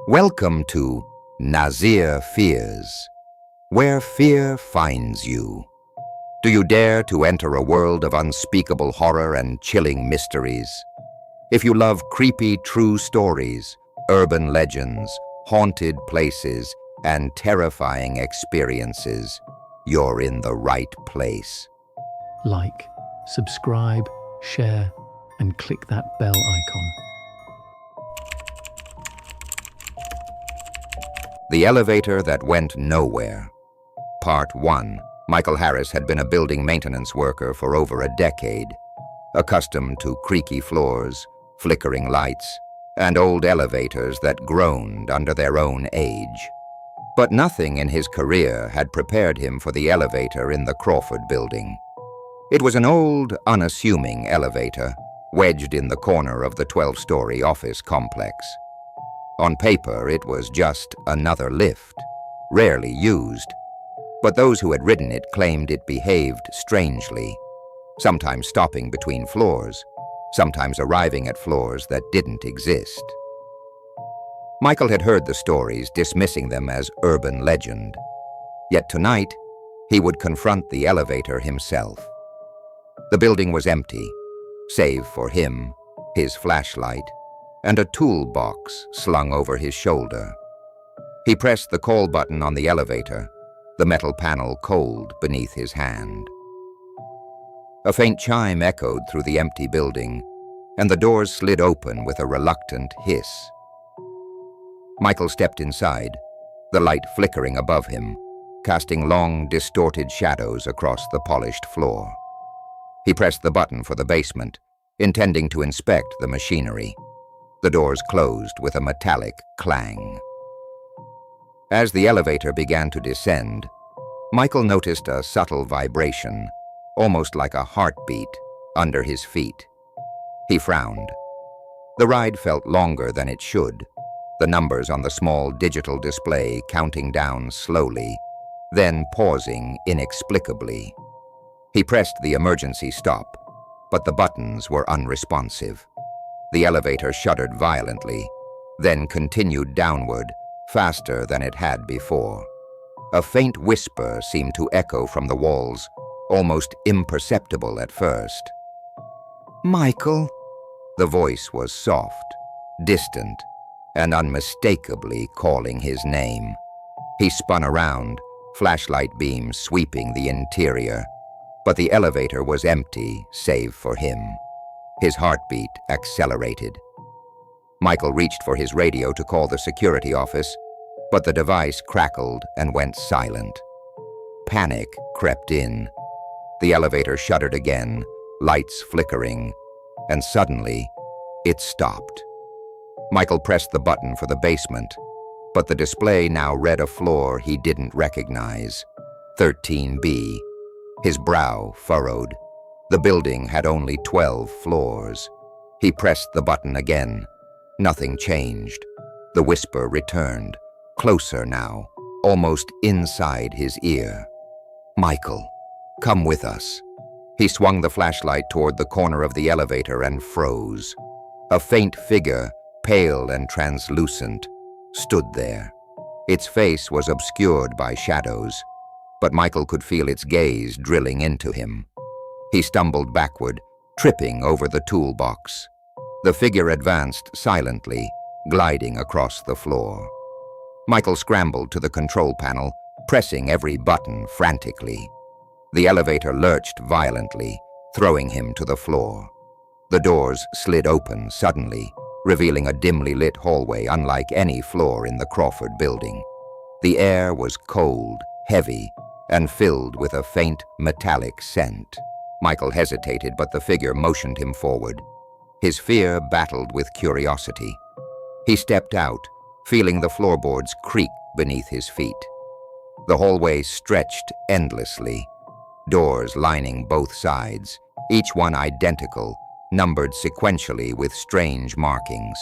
Welcome to Nazir Fears, where fear finds you. Do you dare to enter a world of unspeakable horror and chilling mysteries? If you love creepy true stories, urban legends, haunted places, and terrifying experiences, you're in the right place. Like, subscribe, share, and click that bell icon. The Elevator That Went Nowhere. Part 1. Michael Harris had been a building maintenance worker for over a decade, accustomed to creaky floors, flickering lights, and old elevators that groaned under their own age. But nothing in his career had prepared him for the elevator in the Crawford Building. It was an old, unassuming elevator, wedged in the corner of the 12-story office complex. On paper, it was just another lift, rarely used, but those who had ridden it claimed it behaved strangely, sometimes stopping between floors, sometimes arriving at floors that didn't exist. Michael had heard the stories, dismissing them as urban legend. Yet tonight, he would confront the elevator himself. The building was empty, save for him, his flashlight, and a toolbox slung over his shoulder. He pressed the call button on the elevator, the metal panel cold beneath his hand. A faint chime echoed through the empty building, and the doors slid open with a reluctant hiss. Michael stepped inside, the light flickering above him, casting long, distorted shadows across the polished floor. He pressed the button for the basement, intending to inspect the machinery. The doors closed with a metallic clang. As the elevator began to descend, Michael noticed a subtle vibration, almost like a heartbeat, under his feet. He frowned. The ride felt longer than it should, the numbers on the small digital display counting down slowly, then pausing inexplicably. He pressed the emergency stop, but the buttons were unresponsive. The elevator shuddered violently, then continued downward, faster than it had before. A faint whisper seemed to echo from the walls, almost imperceptible at first. "Michael?" The voice was soft, distant, and unmistakably calling his name. He spun around, flashlight beams sweeping the interior, but the elevator was empty save for him. His heartbeat accelerated. Michael reached for his radio to call the security office, but the device crackled and went silent. Panic crept in. The elevator shuddered again, lights flickering, and suddenly, it stopped. Michael pressed the button for the basement, but the display now read a floor he didn't recognize, 13B. His brow furrowed. The building had only 12 floors. He pressed the button again. Nothing changed. The whisper returned, closer now, almost inside his ear. "Michael, come with us." He swung the flashlight toward the corner of the elevator and froze. A faint figure, pale and translucent, stood there. Its face was obscured by shadows, but Michael could feel its gaze drilling into him. He stumbled backward, tripping over the toolbox. The figure advanced silently, gliding across the floor. Michael scrambled to the control panel, pressing every button frantically. The elevator lurched violently, throwing him to the floor. The doors slid open suddenly, revealing a dimly lit hallway unlike any floor in the Crawford Building. The air was cold, heavy, and filled with a faint metallic scent. Michael hesitated, but the figure motioned him forward. His fear battled with curiosity. He stepped out, feeling the floorboards creak beneath his feet. The hallway stretched endlessly, doors lining both sides, each one identical, numbered sequentially with strange markings.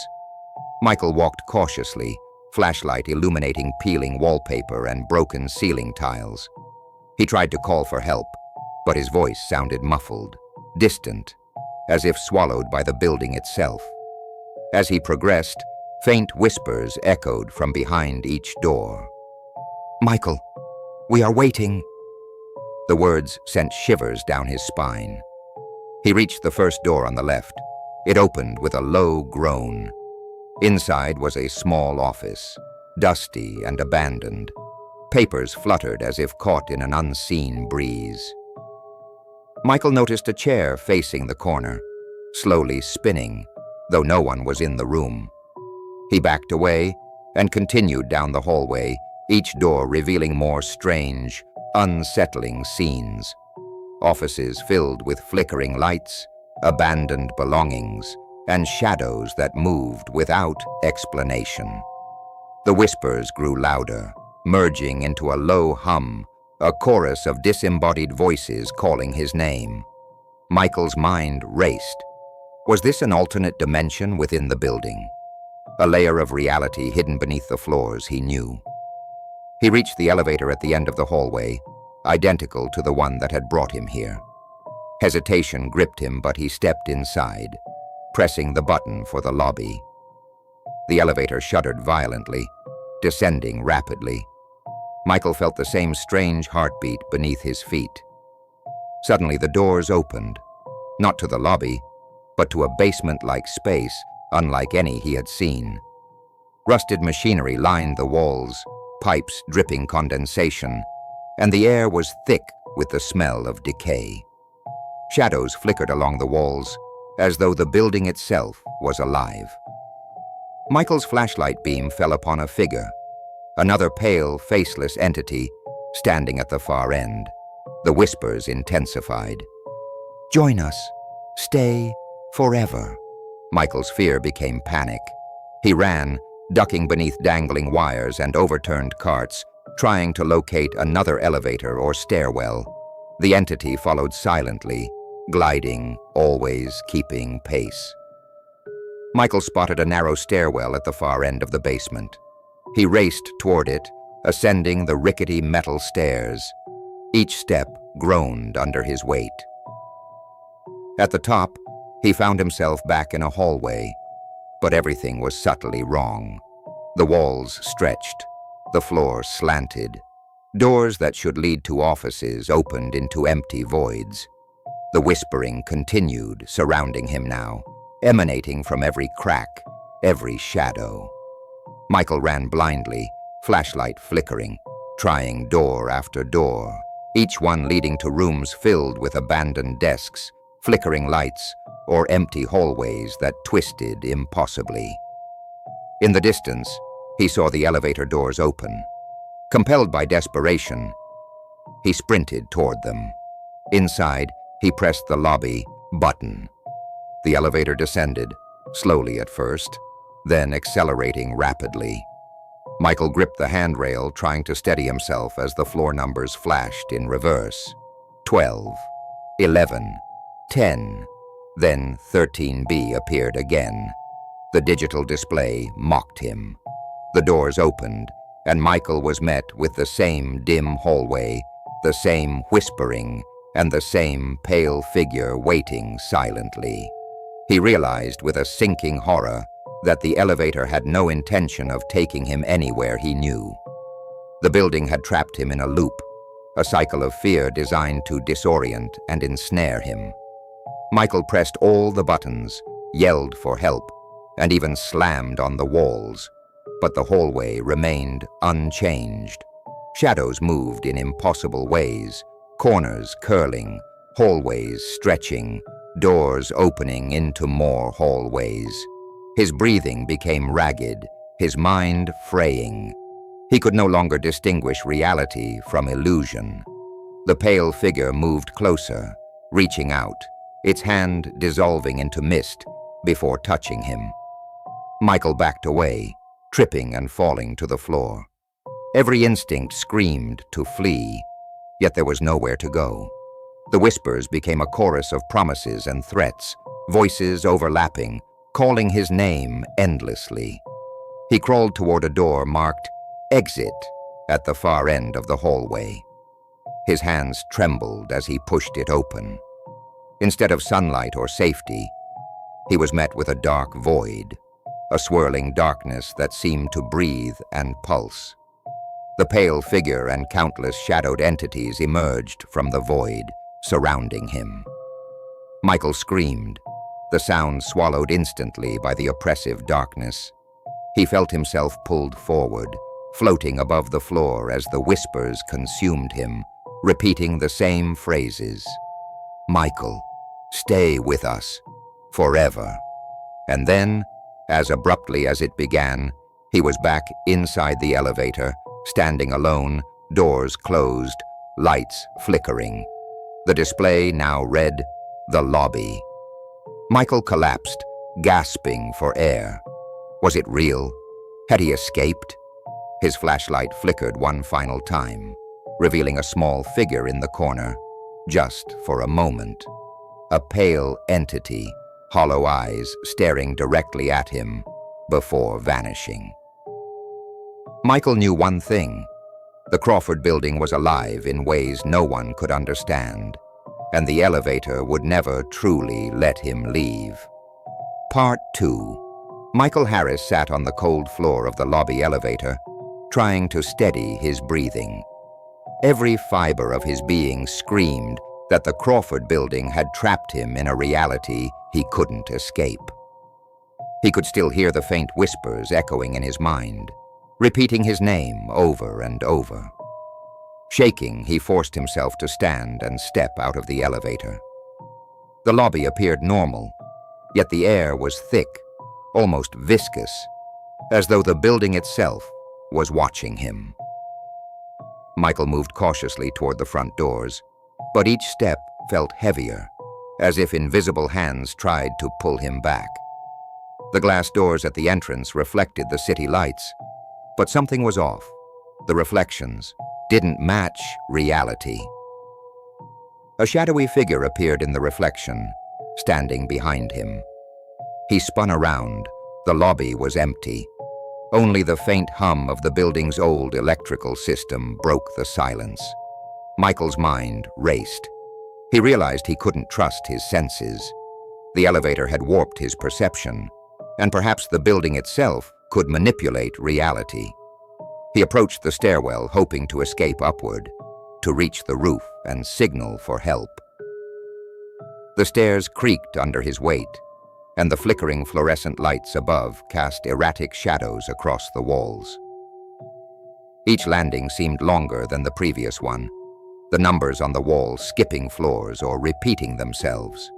Michael walked cautiously, flashlight illuminating peeling wallpaper and broken ceiling tiles. He tried to call for help, but his voice sounded muffled, distant, as if swallowed by the building itself. As he progressed, Faint whispers echoed from behind each door. "Michael, we are waiting." The words sent shivers down his spine. He reached the first door on the left. It opened with a low groan. Inside was a small office, dusty and abandoned. Papers fluttered as if caught in an unseen breeze. Michael noticed a chair facing the corner, slowly spinning, though no one was in the room. He backed away and continued down the hallway, each door revealing more strange, unsettling scenes. Offices filled with flickering lights, abandoned belongings, and shadows that moved without explanation. The whispers grew louder, merging into a low hum, a chorus of disembodied voices calling his name. Michael's mind raced. Was this an alternate dimension within the building? A layer of reality hidden beneath the floors, he knew. He reached the elevator at the end of the hallway, identical to the one that had brought him here. Hesitation gripped him, but he stepped inside, pressing the button for the lobby. The elevator shuddered violently, descending rapidly. Michael felt the same strange heartbeat beneath his feet. Suddenly the doors opened, not to the lobby, but to a basement-like space unlike any he had seen. Rusted machinery lined the walls, pipes dripping condensation, and the air was thick with the smell of decay. Shadows flickered along the walls, as though the building itself was alive. Michael's flashlight beam fell upon a figure, another pale, faceless entity standing at the far end. The whispers intensified. "Join us. Stay forever." Michael's fear became panic. He ran, ducking beneath dangling wires and overturned carts, trying to locate another elevator or stairwell. The entity followed silently, gliding, always keeping pace. Michael spotted a narrow stairwell at the far end of the basement. He raced toward it, ascending the rickety metal stairs. Each step groaned under his weight. At the top, he found himself back in a hallway, but everything was subtly wrong. The walls stretched, the floor slanted. Doors that should lead to offices opened into empty voids. The whispering continued, surrounding him now, emanating from every crack, every shadow. Michael ran blindly, flashlight flickering, trying door after door, each one leading to rooms filled with abandoned desks, flickering lights, or empty hallways that twisted impossibly. In the distance, he saw the elevator doors open. Compelled by desperation, he sprinted toward them. Inside, he pressed the lobby button. The elevator descended, slowly at first, then accelerating rapidly. Michael gripped the handrail, trying to steady himself as the floor numbers flashed in reverse. 12, 11, 10, then 13B appeared again. The digital display mocked him. The doors opened, and Michael was met with the same dim hallway, the same whispering, and the same pale figure waiting silently. He realized with a sinking horror that the elevator had no intention of taking him anywhere he knew. The building had trapped him in a loop, a cycle of fear designed to disorient and ensnare him. Michael pressed all the buttons, yelled for help, and even slammed on the walls, but the hallway remained unchanged. Shadows moved in impossible ways, corners curling, hallways stretching, doors opening into more hallways. His breathing became ragged, his mind fraying. He could no longer distinguish reality from illusion. The pale figure moved closer, reaching out, its hand dissolving into mist before touching him. Michael backed away, tripping and falling to the floor. Every instinct screamed to flee, yet there was nowhere to go. The whispers became a chorus of promises and threats, voices overlapping, calling his name endlessly. He crawled toward a door marked "Exit" at the far end of the hallway. His hands trembled as he pushed it open. Instead of sunlight or safety, he was met with a dark void. a swirling darkness that seemed to breathe and pulse. The pale figure and countless shadowed entities emerged from the void surrounding him. Michael screamed, the sound swallowed instantly by the oppressive darkness. He felt himself pulled forward, floating above the floor as the whispers consumed him, repeating the same phrases. "Michael, stay with us, forever." And then, as abruptly as it began, he was back inside the elevator, standing alone, doors closed, lights flickering. The display now read, "The lobby." Michael collapsed, gasping for air. Was it real? Had he escaped? His flashlight flickered one final time, revealing a small figure in the corner, just for a moment. A pale entity, hollow eyes staring directly at him, before vanishing. Michael knew one thing. The Crawford Building was alive in ways no one could understand, and the elevator would never truly let him leave. Part 2. Michael Harris sat on the cold floor of the lobby elevator, trying to steady his breathing. Every fiber of his being screamed that the Crawford Building had trapped him in a reality he couldn't escape. He could still hear the faint whispers echoing in his mind, repeating his name over and over. Shaking, he forced himself to stand and step out of the elevator. The lobby appeared normal, yet the air was thick, almost viscous, as though the building itself was watching him. Michael moved cautiously toward the front doors, but each step felt heavier, as if invisible hands tried to pull him back. The glass doors at the entrance reflected the city lights, but something was off. The reflections didn't match reality. A shadowy figure appeared in the reflection, standing behind him. He spun around. The lobby was empty. Only the faint hum of the building's old electrical system broke the silence. Michael's mind raced. He realized he couldn't trust his senses. The elevator had warped his perception, and perhaps the building itself could manipulate reality. He approached the stairwell, hoping to escape upward, to reach the roof and signal for help. The stairs creaked under his weight, and the flickering fluorescent lights above cast erratic shadows across the walls. Each landing seemed longer than the previous one, the numbers on the wall skipping floors or repeating themselves.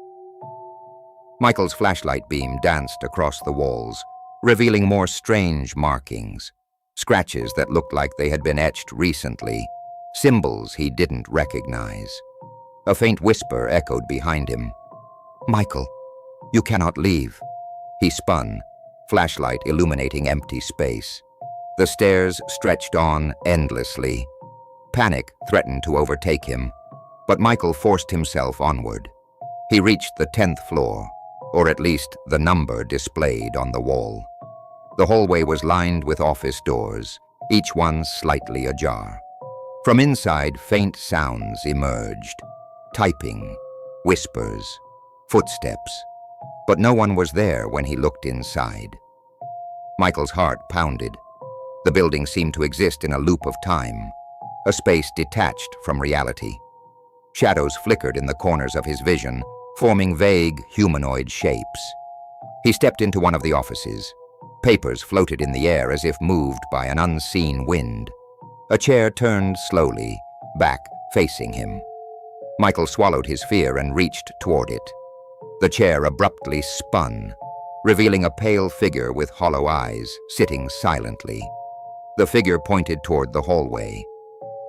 Michael's flashlight beam danced across the walls, revealing more strange markings, scratches that looked like they had been etched recently, symbols he didn't recognize. A faint whisper echoed behind him. "Michael, you cannot leave." He spun, flashlight illuminating empty space. The stairs stretched on endlessly. Panic threatened to overtake him, but Michael forced himself onward. He reached the 10th floor, or at least the number displayed on the wall. The hallway was lined with office doors, each one slightly ajar. From inside, faint sounds emerged. Typing, whispers, footsteps. But no one was there when he looked inside. Michael's heart pounded. The building seemed to exist in a loop of time, a space detached from reality. Shadows flickered in the corners of his vision, forming vague humanoid shapes. He stepped into one of the offices. Papers floated in the air as if moved by an unseen wind. A chair turned slowly, back facing him. Michael swallowed his fear and reached toward it. The chair abruptly spun, revealing a pale figure with hollow eyes, sitting silently. The figure pointed toward the hallway.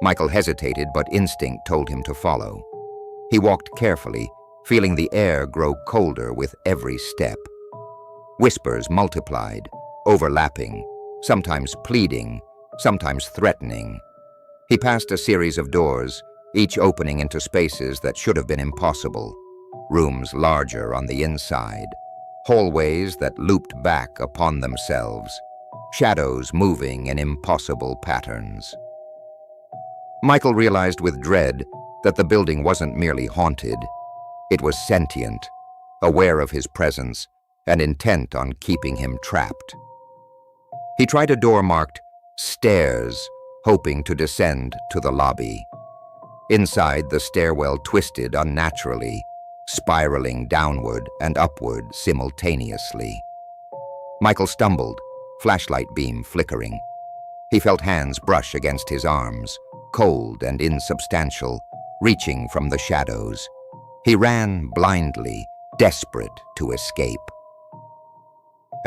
Michael hesitated, but instinct told him to follow. He walked carefully, feeling the air grow colder with every step. Whispers multiplied, overlapping, sometimes pleading, sometimes threatening. He passed a series of doors, each opening into spaces that should have been impossible. Rooms larger on the inside, hallways that looped back upon themselves, shadows moving in impossible patterns. Michael realized with dread that the building wasn't merely haunted. It was sentient, aware of his presence, and intent on keeping him trapped. He tried a door marked "Stairs," hoping to descend to the lobby. Inside, the stairwell twisted unnaturally, spiraling downward and upward simultaneously. Michael stumbled, flashlight beam flickering. He felt hands brush against his arms, cold and insubstantial, reaching from the shadows. He ran blindly, desperate to escape.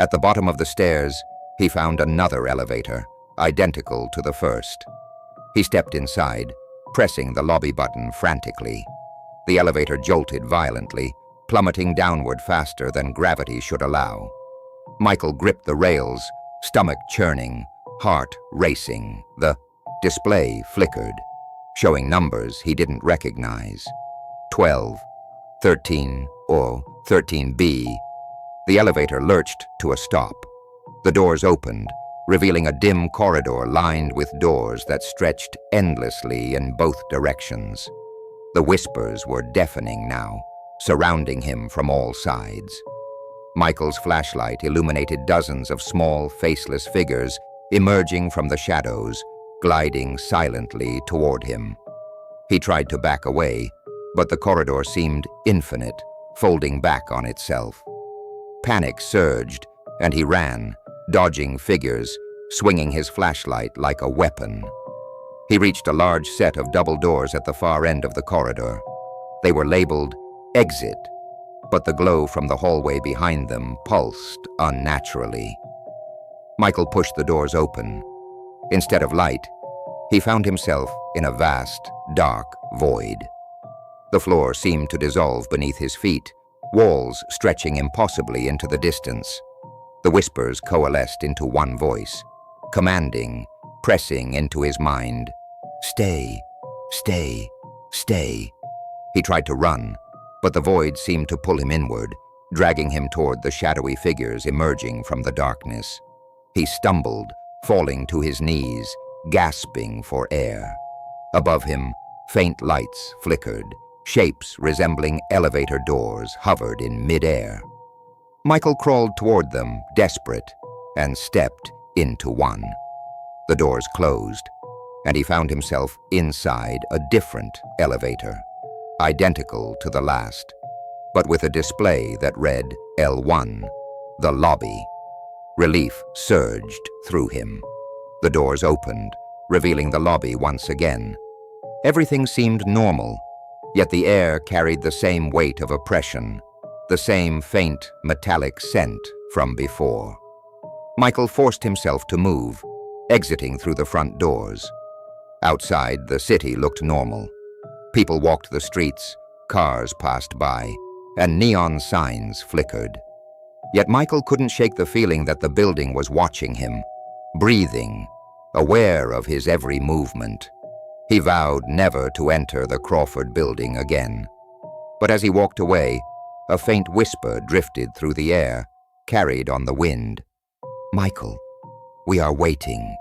At the bottom of the stairs, he found another elevator, identical to the first. He stepped inside, pressing the lobby button frantically. The elevator jolted violently, plummeting downward faster than gravity should allow. Michael gripped the rails, stomach churning, heart racing. The display flickered, showing numbers he didn't recognize. 12, 13, or 13B. The elevator lurched to a stop. The doors opened, revealing a dim corridor lined with doors that stretched endlessly in both directions. The whispers were deafening now, surrounding him from all sides. Michael's flashlight illuminated dozens of small, faceless figures emerging from the shadows, gliding silently toward him. He tried to back away, but the corridor seemed infinite, folding back on itself. Panic surged, and he ran, dodging figures, swinging his flashlight like a weapon. He reached a large set of double doors at the far end of the corridor. They were labeled "Exit," but the glow from the hallway behind them pulsed unnaturally. Michael pushed the doors open. Instead of light, he found himself in a vast, dark void. The floor seemed to dissolve beneath his feet, walls stretching impossibly into the distance. The whispers coalesced into one voice, commanding, pressing into his mind. Stay, stay, stay. He tried to run, but the void seemed to pull him inward, dragging him toward the shadowy figures emerging from the darkness. He stumbled, falling to his knees, gasping for air. Above him, faint lights flickered. Shapes resembling elevator doors hovered in midair. Michael crawled toward them, desperate, and stepped into one. The doors closed, and he found himself inside a different elevator, identical to the last, but with a display that read L1, the lobby. Relief surged through him. The doors opened, revealing the lobby once again. Everything seemed normal, yet the air carried the same weight of oppression, the same faint, metallic scent from before. Michael forced himself to move, exiting through the front doors. Outside, the city looked normal. People walked the streets, cars passed by, and neon signs flickered. Yet Michael couldn't shake the feeling that the building was watching him, breathing, aware of his every movement. He vowed never to enter the Crawford Building again. But as he walked away, a faint whisper drifted through the air, carried on the wind. Michael, we are waiting.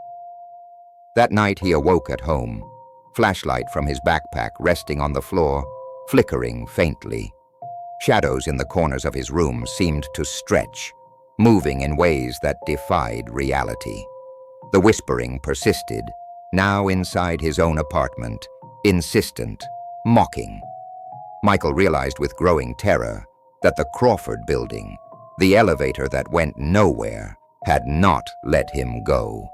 That night he awoke at home, flashlight from his backpack resting on the floor, flickering faintly. Shadows in the corners of his room seemed to stretch, moving in ways that defied reality. The whispering persisted, now inside his own apartment, insistent, mocking. Michael realized with growing terror that the Crawford Building, the elevator that went nowhere, had not let him go.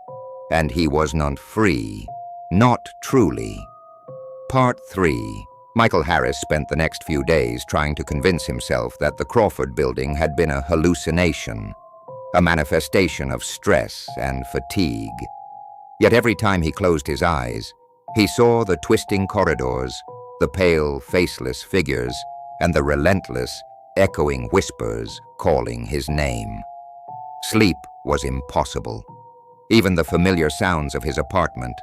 And he was not free, not truly. Part 3. Michael Harris spent the next few days trying to convince himself that the Crawford Building had been a hallucination, a manifestation of stress and fatigue. Yet every time he closed his eyes, he saw the twisting corridors, the pale, faceless figures, and the relentless, echoing whispers calling his name. Sleep was impossible. Even the familiar sounds of his apartment,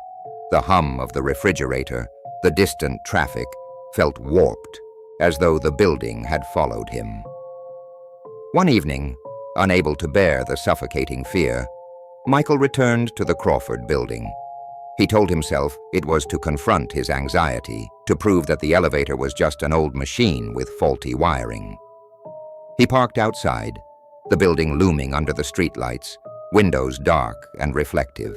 the hum of the refrigerator, the distant traffic, felt warped, as though the building had followed him. One evening, unable to bear the suffocating fear, Michael returned to the Crawford Building. He told himself it was to confront his anxiety, to prove that the elevator was just an old machine with faulty wiring. He parked outside, the building looming under the streetlights, windows dark and reflective.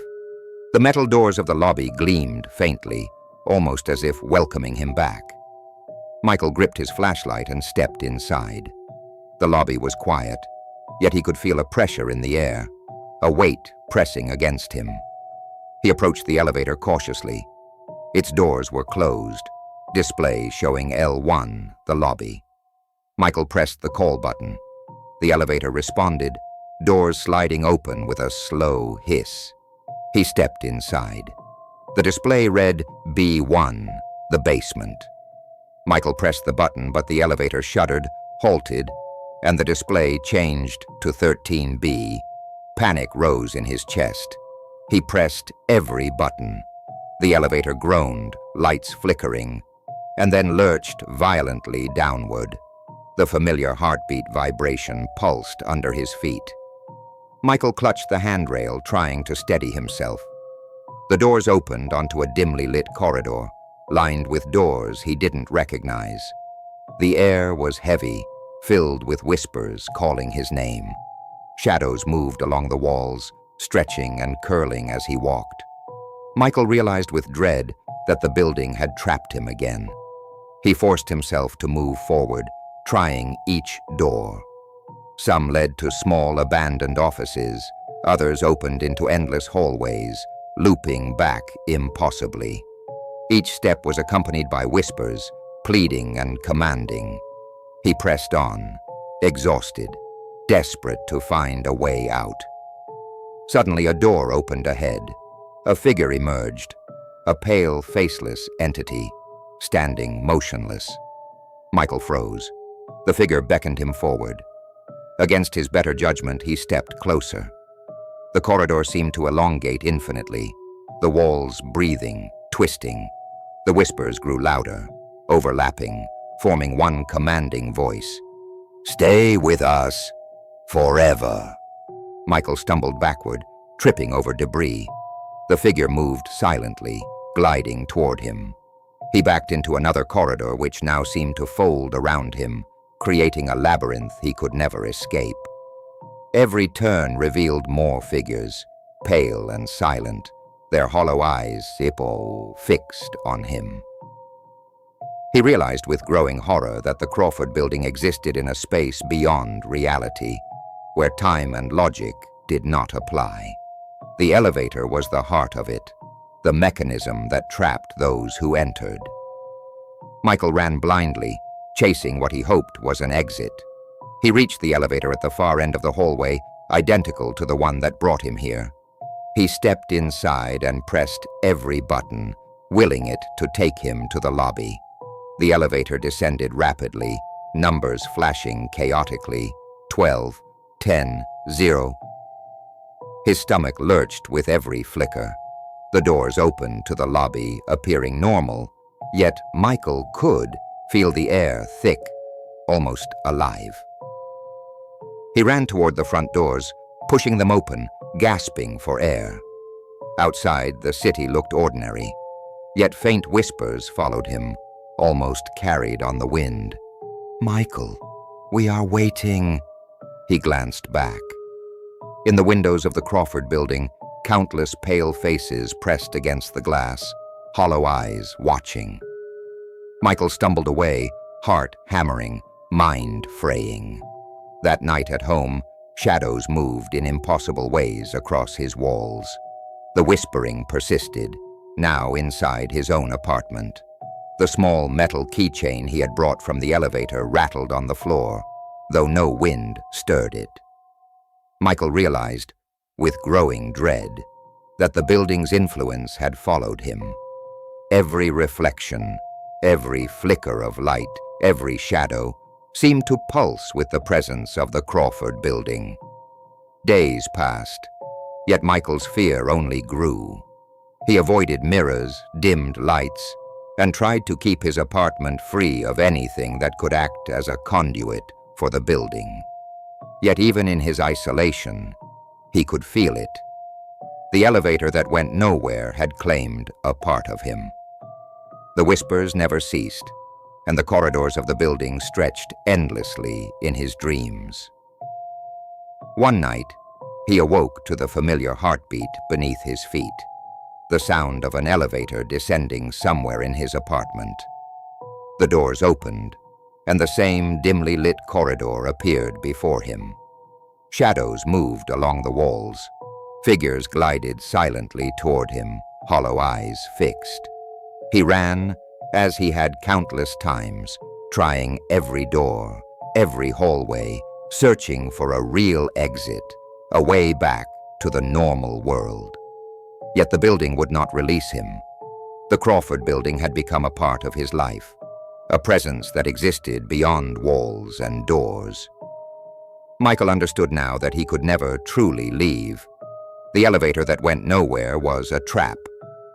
The metal doors of the lobby gleamed faintly, almost as if welcoming him back. Michael gripped his flashlight and stepped inside. The lobby was quiet, yet he could feel a pressure in the air, a weight pressing against him. He approached the elevator cautiously. Its doors were closed, display showing L1, the lobby. Michael pressed the call button. The elevator responded, doors sliding open with a slow hiss. He stepped inside. The display read B1, the basement. Michael pressed the button, but the elevator shuddered, halted, and the display changed to 13B. Panic rose in his chest. He pressed every button. The elevator groaned, lights flickering, and then lurched violently downward. The familiar heartbeat vibration pulsed under his feet. Michael clutched the handrail, trying to steady himself. The doors opened onto a dimly lit corridor, lined with doors he didn't recognize. The air was heavy, filled with whispers calling his name. Shadows moved along the walls, stretching and curling as he walked. Michael realized with dread that the building had trapped him again. He forced himself to move forward, trying each door. Some led to small abandoned offices, others opened into endless hallways, looping back impossibly. Each step was accompanied by whispers, pleading and commanding. He pressed on, exhausted, desperate to find a way out. Suddenly a door opened ahead. A figure emerged, a pale, faceless entity, standing motionless. Michael froze. The figure beckoned him forward. Against his better judgment, he stepped closer. The corridor seemed to elongate infinitely, the walls breathing, twisting. The whispers grew louder, overlapping, forming one commanding voice. "Stay with us forever." Michael stumbled backward, tripping over debris. The figure moved silently, gliding toward him. He backed into another corridor which now seemed to fold around him, creating a labyrinth he could never escape. Every turn revealed more figures, pale and silent, their hollow eyes fixed on him. He realized with growing horror that the Crawford Building existed in a space beyond reality, where time and logic did not apply. The elevator was the heart of it, the mechanism that trapped those who entered. Michael ran blindly, chasing what he hoped was an exit. He reached the elevator at the far end of the hallway, identical to the one that brought him here. He stepped inside and pressed every button, willing it to take him to the lobby. The elevator descended rapidly, numbers flashing chaotically, 12, 10, 0. His stomach lurched with every flicker. The doors opened to the lobby, appearing normal, yet Michael could feel the air thick, almost alive. He ran toward the front doors, pushing them open, gasping for air. Outside, the city looked ordinary, yet faint whispers followed him, almost carried on the wind. "Michael, we are waiting." He glanced back. In the windows of the Crawford Building, countless pale faces pressed against the glass, hollow eyes watching. Michael stumbled away, heart hammering, mind fraying. That night at home, shadows moved in impossible ways across his walls. The whispering persisted, now inside his own apartment. The small metal keychain he had brought from the elevator rattled on the floor, though no wind stirred it. Michael realized, with growing dread, that the building's influence had followed him. Every reflection, every flicker of light, every shadow, seemed to pulse with the presence of the Crawford Building. Days passed, yet Michael's fear only grew. He avoided mirrors, dimmed lights, and tried to keep his apartment free of anything that could act as a conduit for the building. Yet even in his isolation, he could feel it. The elevator that went nowhere had claimed a part of him. The whispers never ceased, and the corridors of the building stretched endlessly in his dreams. One night, he awoke to the familiar heartbeat beneath his feet, the sound of an elevator descending somewhere in his apartment. The doors opened, and the same dimly lit corridor appeared before him. Shadows moved along the walls. Figures glided silently toward him, hollow eyes fixed. He ran, as he had countless times, trying every door, every hallway, searching for a real exit, a way back to the normal world. Yet the building would not release him. The Crawford Building had become a part of his life, a presence that existed beyond walls and doors. Michael understood now that he could never truly leave. The elevator that went nowhere was a trap,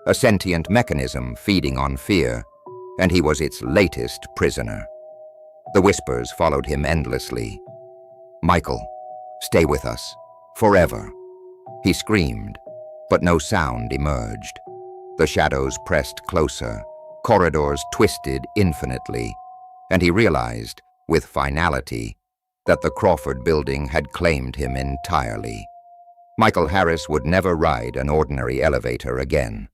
a sentient mechanism feeding on fear, and he was its latest prisoner. The whispers followed him endlessly. "Michael, stay with us, forever." He screamed, but no sound emerged. The shadows pressed closer, corridors twisted infinitely, and he realized, with finality, that the Crawford Building had claimed him entirely. Michael Harris would never ride an ordinary elevator again.